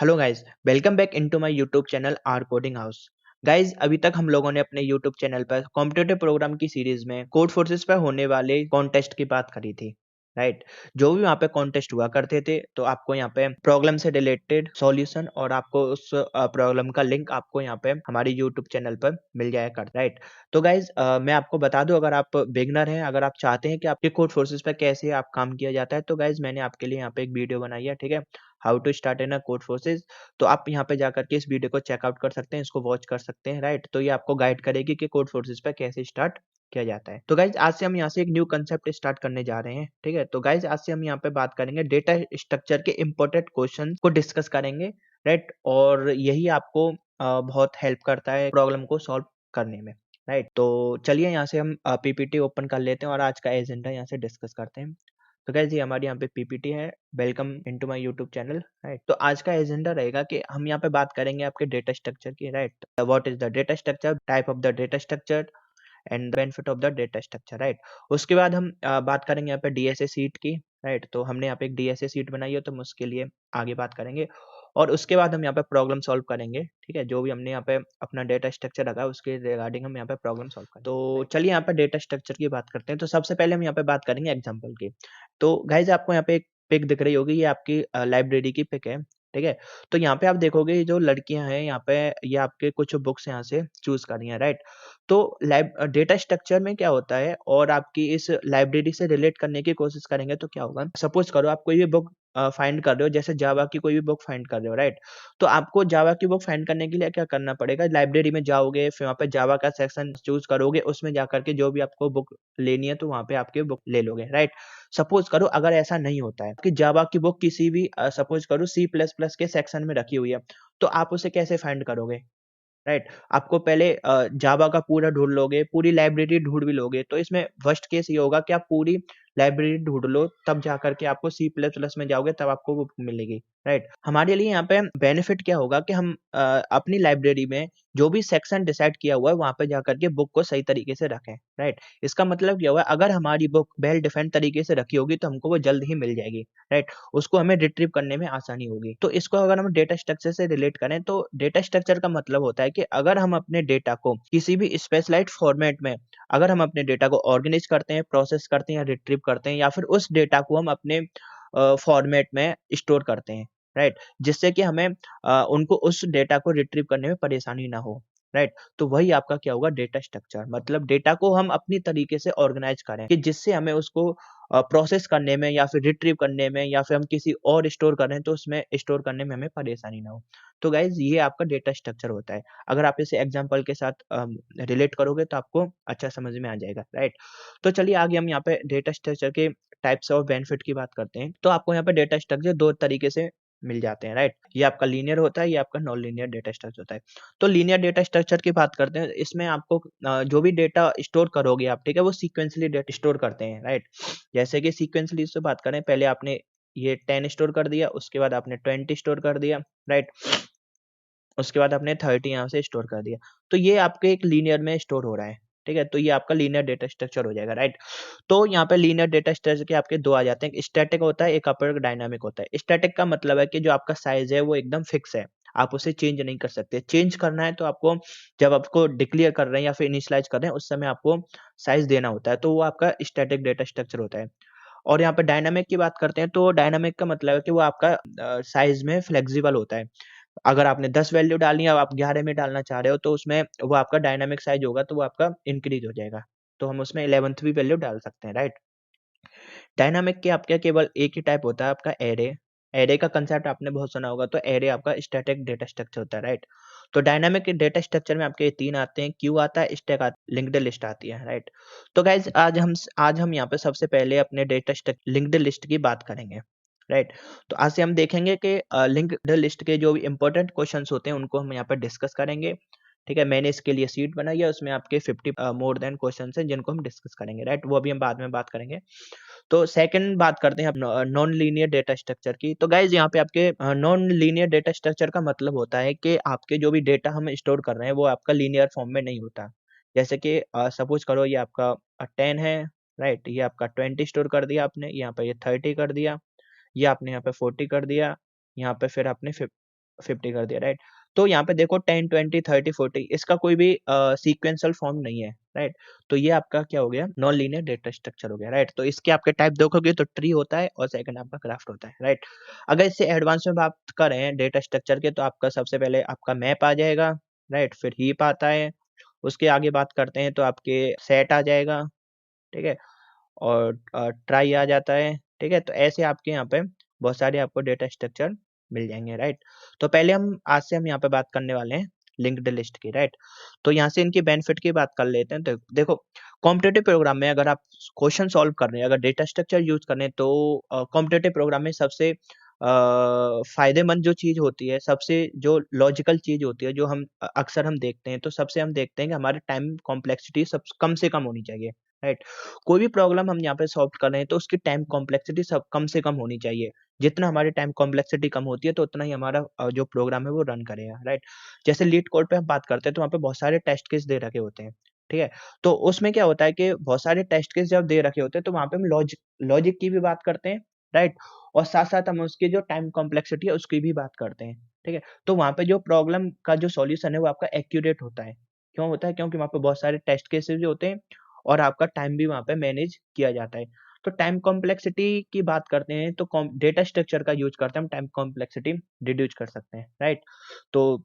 Hello guys, welcome back into my YouTube channel are coding house. Guys, अभी तक हम लोगों ने अपने यूट्यूब चैनल पर कॉम्पिटिटिव प्रोग्राम की सीरीज में कोड फोर्सेस पर होने वाले कॉन्टेस्ट की बात करी थी, राइट। जो भी वहाँ पे कॉन्टेस्ट हुआ करते थे तो आपको यहाँ पे प्रॉब्लम से रिलेटेड सॉल्यूशन और आपको उस प्रॉब्लम का लिंक आपको यहाँ पे हमारे यूट्यूब चैनल पर मिल जाया करता, राइट। तो गाइज मैं आपको बता दूं, अगर आप बिगनर हैं, अगर आप चाहते हैं कि आपके कोड फोर्सेस पर कैसे आप काम किया जाता है, तो गाइज मैंने आपके लिए यहाँ पे एक वीडियो बनाई है, ठीक है। How to start in a Codeforces. तो आप यहाँ पे जाकर के इस वीडियो को चेकआउट कर सकते हैं, इसको वॉच कर सकते हैं, राइट। तो ये आपको गाइड करेगी कि कोड फोर्सेस पे कैसे स्टार्ट किया जाता है। तो गाइज आज से हम यहाँ से एक न्यू कंसेप्ट स्टार्ट करने जा रहे हैं, ठीक है। तो गाइज आज से हम यहाँ पे बात करेंगे डेटा स्ट्रक्चर के इंपॉर्टेंट क्वेश्चन को डिस्कस करेंगे, राइट। और यही आपको बहुत हेल्प करता है प्रॉब्लम को सॉल्व करने में, राइट। तो चलिए यहाँ से हम पीपीटी ओपन कर लेते हैं और आज का एजेंडा यहाँ से डिस्कस करते हैं। तो गाइस ये हमारी यहाँ पे पीपीटी है। Welcome into my YouTube channel, right. तो आज का एजेंडा रहेगा कि हम यहाँ पे बात करेंगे आपके डेटा स्ट्रक्चर की, right. What is the data structure, type of the data structure and benefit of the data structure, right. उसके बाद हम बात करेंगे यहाँ पे डीएसए सीट की, राइट। तो हमने यहाँ पे एक डीएसए सीट बनाई है तो हम उसके लिए आगे बात करेंगे। और उसके बाद हम यहाँ पे प्रॉब्लम सॉल्व करेंगे, ठीक है। जो भी हमने यहाँ पे अपना डेटा स्ट्रक्चर रखा है उसके रिगार्डिंग हम यहाँ पे प्रॉब्लम सॉल्व करेंगे। तो चलिए यहाँ पे डेटा स्ट्रक्चर की बात करते हैं। तो सबसे पहले हम यहाँ पे बात करेंगे एग्जाम्पल की। तो गाइज आपको यहाँ पे एक पिक दिख रही होगी, ये आपकी लाइब्रेरी की पिक है, ठीक है। तो यहाँ पे आप देखोगे ये जो लड़कियां हैं यहाँ पे, ये आपके कुछ बुक्स यहाँ से चूज कर रही हैं, राइट। तो डेटा स्ट्रक्चर में क्या होता है और आपकी इस लाइब्रेरी से रिलेट करने की कोशिश करेंगे तो क्या होगा। सपोज करो आप कोई भी बुक फाइंड कर रहे हो, जैसे जावा की कोई भी बुक फाइंड कर रहे हो, राइट। तो आपको जावा की बुक फाइंड करने के लिए क्या करना पड़ेगा, लाइब्रेरी में जाओगे, फिर वहाँ पे जावा का सेक्शन चूज करोगे, उसमें जाकर के जो भी आपको बुक लेनी है तो वहाँ पे आपके बुक ले लोगे, राइट। सपोज करो अगर ऐसा नहीं होता है कि जावा की बुक किसी भी सपोज करो सी प्लस प्लस के सेक्शन में रखी हुई है, तो आप उसे कैसे फाइंड करोगे, राइट। आपको पहले जावा का पूरा ढूंढ लोगे, पूरी लाइब्रेरी ढूंढ भी लोगे, तो इसमें वर्स्ट केस ये होगा कि आप पूरी लाइब्रेरी ढूंढ लो, तब जाकर के आपको सी प्लस प्लस में जाओगे, तब आपको वो मिलेगी, राइट। हमारे लिए यहाँ पे बेनिफिट क्या होगा कि हम अपनी लाइब्रेरी में जो भी सेक्शन डिसाइड किया हुआ है वहां पे जाकर के बुक को सही तरीके से रखें, राइट। इसका मतलब क्या हुआ, अगर हमारी बुक वेल डिफाइंड तरीके से रखी होगी तो हमको वो जल्द ही मिल जाएगी, राइट। उसको हमें रिट्रीव करने में आसानी होगी। तो इसको अगर हम डेटा स्ट्रक्चर से रिलेट करें तो डेटा स्ट्रक्चर का मतलब होता है कि अगर हम अपने डेटा को किसी भी स्पेशलाइज्ड फॉर्मेट में, अगर हम अपने डेटा को ऑर्गेनाइज करते हैं, प्रोसेस करते हैं या रिट्रीव करते हैं, या फिर उस डेटा को हम अपने फॉर्मेट में स्टोर करते हैं, राइट। जिससे कि हमें उनको उस डेटा को रिट्रीव करने में परेशानी ना हो, राइट। तो वही आपका क्या होगा, डेटा स्ट्रक्चर। मतलब डेटा को हम अपनी तरीके से ऑर्गेनाइज करें कि जिससे हमें उसको प्रोसेस करने में या फिर रिट्रीव करने में या फिर हम किसी और स्टोर कर रहे हैं तो उसमें स्टोर करने में हमें परेशानी ना हो। तो गाइज ये आपका डेटा स्ट्रक्चर होता है। अगर आप इसे एग्जांपल के साथ रिलेट करोगे तो आपको अच्छा समझ में आ जाएगा, राइट। तो चलिए आगे हम यहाँ पे डेटा स्ट्रक्चर के टाइप्स ऑफ बेनिफिट की बात करते हैं। तो आपको यहाँ पे डेटा स्ट्रक्चर दो तरीके से मिल जाते हैं, राइट। ये आपका लीनियर होता है, ये आपका नॉन लीनियर डेटा स्ट्रक्चर होता है। तो लीनियर डेटा स्ट्रक्चर की बात करते हैं, इसमें आपको जो भी डेटा स्टोर करोगे आप, ठीक है, वो सीक्वेंसली डेटा स्टोर करते हैं, राइट। जैसे कि सीक्वेंसली से बात करें, पहले आपने ये 10 स्टोर कर दिया, उसके बाद आपने 20 स्टोर कर दिया, राइट। उसके बाद आपने 30 यहाँ से स्टोर कर दिया। तो ये आपके एक लीनियर में स्टोर हो रहा है, ठीक है। तो ये आपका लीनियर डेटा स्ट्रक्चर हो जाएगा, राइट। तो यहाँ पे लीनियर डेटा स्ट्रक्चर के आपके दो आ जाते हैं, स्टैटिक होता है, एक आपका डायनामिक होता है। स्टैटिक का मतलब है कि जो आपका साइज है वो एकदम फिक्स है, आप उसे चेंज नहीं कर सकते। चेंज करना है तो आपको, जब आपको डिक्लेयर कर रहे हैं या फिर इनिशियलाइज कर रहे हैं, उस समय आपको साइज देना होता है, तो वो आपका स्टैटिक डेटा स्ट्रक्चर होता है। और यहाँ पे डायनामिक की बात करते हैं, तो डायनामिक का मतलब है कि वो आपका साइज में फ्लेक्सिबल होता है। अगर आपने 10 वैल्यू डालनी है, अब आप 11 में डालना चाह रहे हो, तो उसमें वो आपका डायनामिक साइज होगा, तो वो आपका इंक्रीज हो जाएगा। तो हम उसमें 11th भी वैल्यू डाल सकते हैं, राइट। डायनामिक के आपका केवल एक ही टाइप होता है, आपका एरे। एरे का कंसेप्ट आपने बहुत सुना होगा, तो एरे आपका स्टैटिक डेटा स्ट्रक्चर होता है, राइट। तो डायनामिक डेटा स्ट्रक्चर में आपके तीन आते हैं, क्यू आता है, स्टैक आता है, लिंक्ड लिस्ट आती है, राइट। तो गाइज आज हम यहाँ पे सबसे पहले अपने डेटा स्ट्रक्चर लिंक्ड लिस्ट की बात करेंगे, राइट। तो आज से हम देखेंगे कि लिंक्ड लिस्ट के जो भी इंपॉर्टेंट क्वेश्चंस होते हैं उनको हम यहाँ पर डिस्कस करेंगे, ठीक है। मैंने इसके लिए सीट बनाई है, उसमें आपके 50 मोर देन क्वेश्चंस हैं जिनको हम डिस्कस करेंगे, राइट। वो अभी हम बाद में बात करेंगे। तो सेकंड बात करते हैं अब नॉन लीनियर डेटा स्ट्रक्चर की। तो गाइज यहाँ पे आपके नॉन लीनियर डेटा स्ट्रक्चर का मतलब होता है कि आपके जो भी डेटा हम स्टोर कर रहे हैं वो आपका लीनियर फॉर्म में नहीं होता। जैसे कि सपोज करो ये आपका 10 है, राइट। ये आपका 20 स्टोर कर दिया आपने, यहाँ पे ये 30 कर दिया, ये आपने यहाँ पे 40 कर दिया, यहाँ पे फिर आपने 50 कर दिया, राइट? तो यहाँ पे देखो 10, 20, 30, 40 इसका कोई भी सीक्वेंशियल फॉर्म नहीं है, राइट? तो ये आपका क्या हो गया? नॉन लीनियर डेटा स्ट्रक्चर हो गया, राइट? तो इसके आपके टाइप देखोगे तो ट्री होता है और सेकंड आपका ग्राफ होता है, राइट? अगर इससे एडवांस में बात करें डेटा स्ट्रक्चर के तो आपका सबसे पहले आपका मैप आ जाएगा, राइट? फिर हीप आता है, उसके आगे बात करते हैं तो आपके सेट आ जाएगा, ठीक है? और ट्राई आ जाता है, ठीक है? तो ऐसे आपके यहाँ पे बहुत सारे आपको डेटा स्ट्रक्चर मिल जाएँगे, राइट? तो पहले हम आज से हम यहाँ पे बात करने वाले हैं लिंक्ड लिस्ट की, राइट? तो यहाँ से इनकी बेनिफिट की बात कर लेते हैं। तो देखो कॉम्पिटिटिव प्रोग्राम में अगर आप क्वेश्चन सॉल्व कर रहे हैं, अगर डेटा स्ट्रक्चर यूज़ कर रहे हैं तो कॉम्पिटिटिव प्रोग्राम में सबसे फ़ायदेमंद जो चीज़ होती है, सबसे जो लॉजिकल चीज़ होती है, जो हम अक्सर हम देखते हैं, तो सबसे हम देखते हैं कि हमारे टाइम कॉम्प्लेक्सिटी सब कम से कम होनी चाहिए, राइट? कोई भी प्रॉब्लम हम यहाँ पे सॉल्व कर रहे हैं तो उसकी टाइम कॉम्प्लेक्सिटी सब कम से कम होनी चाहिए। जितना हमारी टाइम कॉम्प्लेक्सिटी कम होती है तो उतना ही हमारा जो प्रोग्राम है वो रन करेगा, राइट? जैसे लीड कोड पे हम बात करते हैं तो वहाँ पे बहुत सारे टेस्ट केस दे रखे होते हैं, ठीक है? तो उसमें क्या होता है कि बहुत सारे टेस्ट केस जब दे रखे होते हैं तो वहाँ पे हम लॉजिक लॉजिक की भी बात करते हैं, राइट? और साथ-साथ हम उसकी जो टाइम कॉम्प्लेक्सिटी है उसकी भी बात करते हैं, ठीक है? तो वहाँ पे जो प्रॉब्लम का जो सॉल्यूशन है वो आपका एक्यूरेट होता है। क्यों होता है? क्योंकि वहाँ पे बहुत सारे टेस्ट केसेस भी होते हैं और आपका टाइम भी वहाँ पे मैनेज किया जाता है। तो टाइम कॉम्प्लेक्सिटी की बात करते हैं तो कॉम डेटा स्ट्रक्चर का यूज़ करते हैं हम टाइम कॉम्प्लेक्सिटी रिड्यूस कर सकते हैं, राइट? तो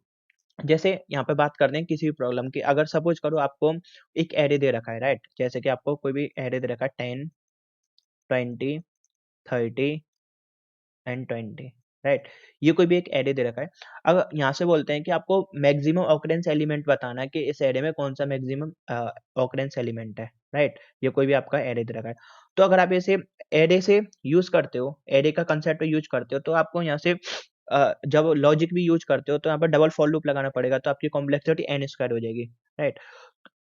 जैसे यहाँ पे बात करते हैं किसी भी प्रॉब्लम की, अगर सपोज़ करो आपको एक एरे दे रखा है, राइट? जैसे कि आपको कोई भी एरे दे रखा है 10, 20, 30 एंड 20, राइट? ये कोई भी एक एरे दे रखा है। अब यहाँ से बोलते हैं कि आपको मैक्सिमम ऑकरेंस एलिमेंट बताना है कि इस एरे में कौन-सा मैक्सिमम ऑकरेंस एलिमेंट है, राइट? ये कोई भी आपका एरे दे रखा है। तो अगर आप इसे एरे से यूज़ करते हो, एरे का कांसेप्ट यूज़ करते हो, तो आपको यहाँ से जब लॉजिक भी यूज़ करते हो, तो यहाँ पर डबल फॉर लूप लगाना पड़ेगा, तो आपकी कॉम्प्लेक्सिटी n स्क्वायर हो जाएगी, राइट?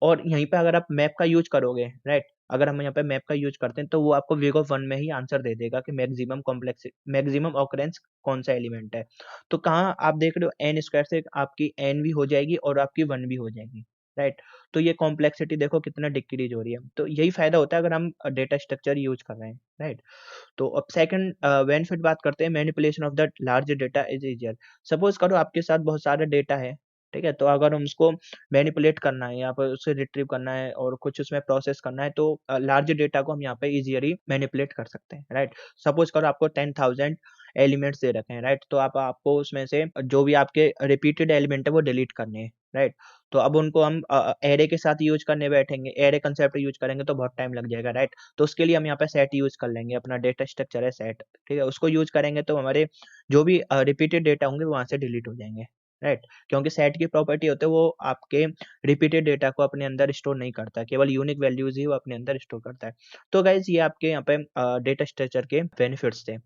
और यहीं पे अगर आप मैप का यूज़ करोगे, राइट? अगर हम यहाँ पे मैप का यूज़ करते हैं, तो वो आपको वेग ऑफ 1 में ही आंसर दे देगा कि मैक्सिमम ऑकरेंस कौन-सा एलिमेंट है। तो कहाँ आप देख रहे हो n स्क्वायर से आपकी n भी हो जाएगी और आपकी 1 भी हो जाएगी, राइट? तो ये कॉम्प्लेक्सिटी देखो कितना डिक्रीज़ हो रही है। तो यही फ़ायदा होता है अगर हम डेटा स्ट्रक्चर यूज़ कर रहे हैं, राइट? तो अब सेकंड बेनिफिट बात करते हैं manipulation of the large data is easier. Suppose करो आपके साथ बहुत सारा डेटा है, ठीक है? तो अगर हम उसको मैनिपुलेट करना है या फिर उसे रिट्रीव करना है और कुछ उसमें प्रोसेस करना है तो लार्ज डेटा को हम यहाँ पे ईज़ियली मैनिपुलेट कर सकते हैं, राइट? सपोज़ करो आपको 10,000 एलिमेंट्स दे रखे हैं, राइट? तो आपको उसमें से जो भी आपके रिपीटेड एलिमेंट है वो डिलीट करने हैं, राइट? तो अब उनको हम एरे के साथ यूज़ करने बैठेंगे, एरे कांसेप्ट यूज़ करेंगे तो बहुत टाइम लग जाएगा, राइट? तो उसके लिए हम यहाँ पे सेट यूज़ कर लेंगे, अपना डेटा स्ट्रक्चर है सेट, ठीक है? उसको यूज़ करेंगे तो हमारे जो भी रिपीटेड डेटा होंगे वो वहाँ से डिलीट हो जाएँगे, राइट? क्योंकि सेट की प्रॉपर्टी होती है वो आपके रिपीटेड डेटा को अपने अंदर स्टोर नहीं करता, केवल यूनिक वैल्यूज़ ही वो अपने अंदर स्टोर करता है। तो गाइज़ ये आपके यहाँ पे डेटा स्ट्रक्चर के बेनिफिट्स थे।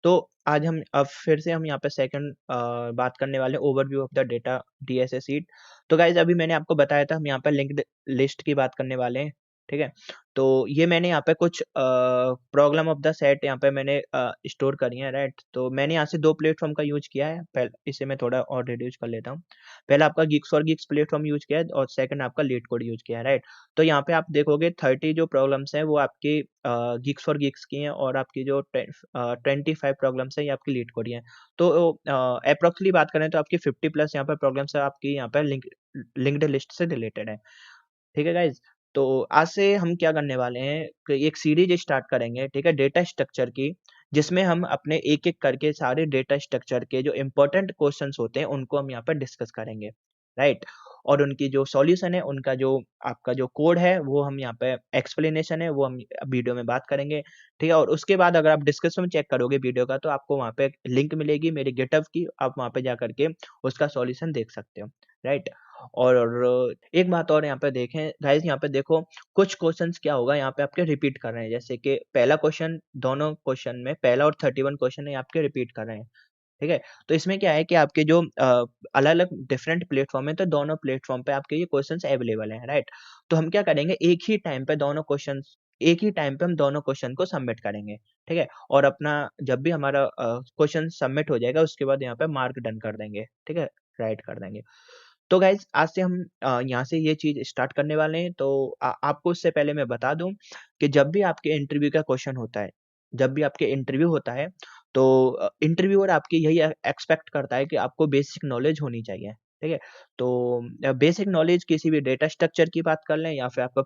तो आज हम अब फिर से हम यहाँ पे सेकंड बात करने वाले हैं overview of the data DSA sheet. तो गाइज़ अभी मैंने आपको बताया था हम यहाँ पे लिंक्ड लिस्ट की बात करने वाले हैं, ठीक है? तो ये मैंने यहाँ पे कुछ प्रॉब्लम ऑफ द सेट यहाँ पे मैंने स्टोर करी है, राइट? तो मैंने यहाँ से 2 प्लेटफ़ॉर्म का यूज़ किया है। इसे मैं थोड़ा और रिड्यूस कर लेता हूँ। पहला आपका gigs for gigs platform use किया है और सेकंड आपका लीड कोड यूज़ किया है, राइट? तो यहाँ पे आप देखोगे 30 जो प्रॉब्लम्स हैं वो आपकी गिग्स फॉर गिग्स की हैं और आपकी जो 25 प्रॉब्लम्स हैं ये आपकी लीड कोड की हैं। तो एप्रॉक्सली बात करें तो आपकी 50 प्लस यहाँ पे प्रॉब्लम्स है आपकी यहाँ पे लिंक्ड लिस्ट से रिलेटेड है। ठीक है गाइज़? तो आज से हम क्या करने वाले हैं कि एक सीरीज़ स्टार्ट करेंगे, ठीक है? डेटा स्ट्रक्चर की, जिसमें हम अपने एक-एक करके सारे डेटा स्ट्रक्चर के जो इम्पोर्टेंट क्वेश्चन्स होते हैं, उनको हम यहाँ पर डिस्कस करेंगे, राइट? और उनकी जो सॉल्यूशन है, उनका जो आपका जो कोड है, वो हम यहाँ पे एक्सप्लेनेशन है, वो हम वीडियो में बात करेंगे, ठीक है? और उसके बाद अगर आप डिस्क्रिप्शन में चेक करोगे वीडियो का, तो आपको वहाँ पे एक लिंक मिलेगी मेरे गिटहब की, आप वहाँ पे जा कर के उसका सॉल्यूशन देख सकते हो, राइट? और एक बात और यहाँ पे देखें गाइस यहाँ पे देखो कुछ क्वेश्चंस क्या होगा यहाँ पे आपके रिपीट कर रहे हैं जैसे कि पहला क्वेश्चन दोनों क्वेश्चन में पहला और 31 क्वेश्चन है आपके रिपीट कर रहे हैं ठीक है तो इसमें क्या है कि आपके जो अलग-अलग डिफरेंट प्लेटफॉर्म है तो दोनों प्लेटफॉर्म पे आपके ये क्वेश्चंस अवेलेबल हैं राइट तो हम क्या करेंगे एक ही टाइम पे हम दोनों क्वेश्चन को सबमिट करेंगे ठीक है और अपना जब भी हमारा क्वेश्चन सबमिट हो जाएगा उसके बाद यहाँ पे मार्क डन कर देंगे ठीक है राइट कर देंगे तो गाइज़ आज से हम यहाँ से ये चीज़ स्टार्ट करने वाले हैं तो आपको उससे पहले मैं बता दूँ कि जब भी आपके इंटरव्यू का क्वेश्चन होता है, जब भी आपके इंटरव्यू होता है, तो इंटरव्यूअर आपकी यही एक्सपेक्ट करता है कि आपको बेसिक नॉलेज होनी चाहिए, ठीक है? तो बेसिक नॉलेज किसी भी डेटा स्ट्रक्चर की बात कर लें या फिर आपका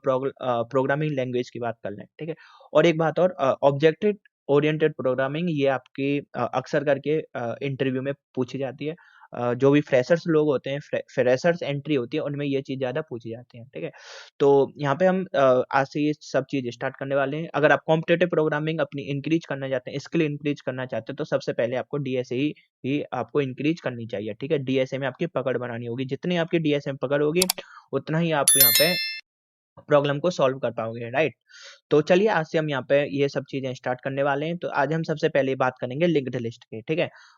प्रोग्रामिंग लैंग्वेज की बात कर लें, ठीक है? और एक बात और ऑब्जेक्टिव ओरिएंटेड प्रोग्रामिंग ये आपकी अक्सर करके इंटरव्यू में पूछी जाती है। जो भी फ्रेशर्स लोग होते हैं, फ्रेशर्स एंट्री होती है, उनमें ये चीज़ ज़्यादा पूछी जाती है, ठीक है? तो यहाँ पे हम आज से ये सब चीज़ स्टार्ट करने वाले हैं। अगर आप कॉम्पिटिटिव प्रोग्रामिंग अपनी इंक्रीज़ करना चाहते हैं, स्किल इंक्रीज़ करना चाहते हैं, तो सबसे पहले आपको डीएसए ही आपको इंक्रीज़ करनी चाहिए, ठीक है? डीएसए में आपकी पकड़ बनानी होगी। जितनी आपकी डीएसए में पकड़ होगी, उतना ही आप यहाँ पे प्रॉब्लम को सॉल्व कर पाओगे, राइट? तो चलिए आज से हम यहाँ पे ये सब चीज़ें स्टार्ट करने वाले हैं। तो आज हम सबसे पहले बात करेंगे लिंक्ड लिस्ट की, ठीक है?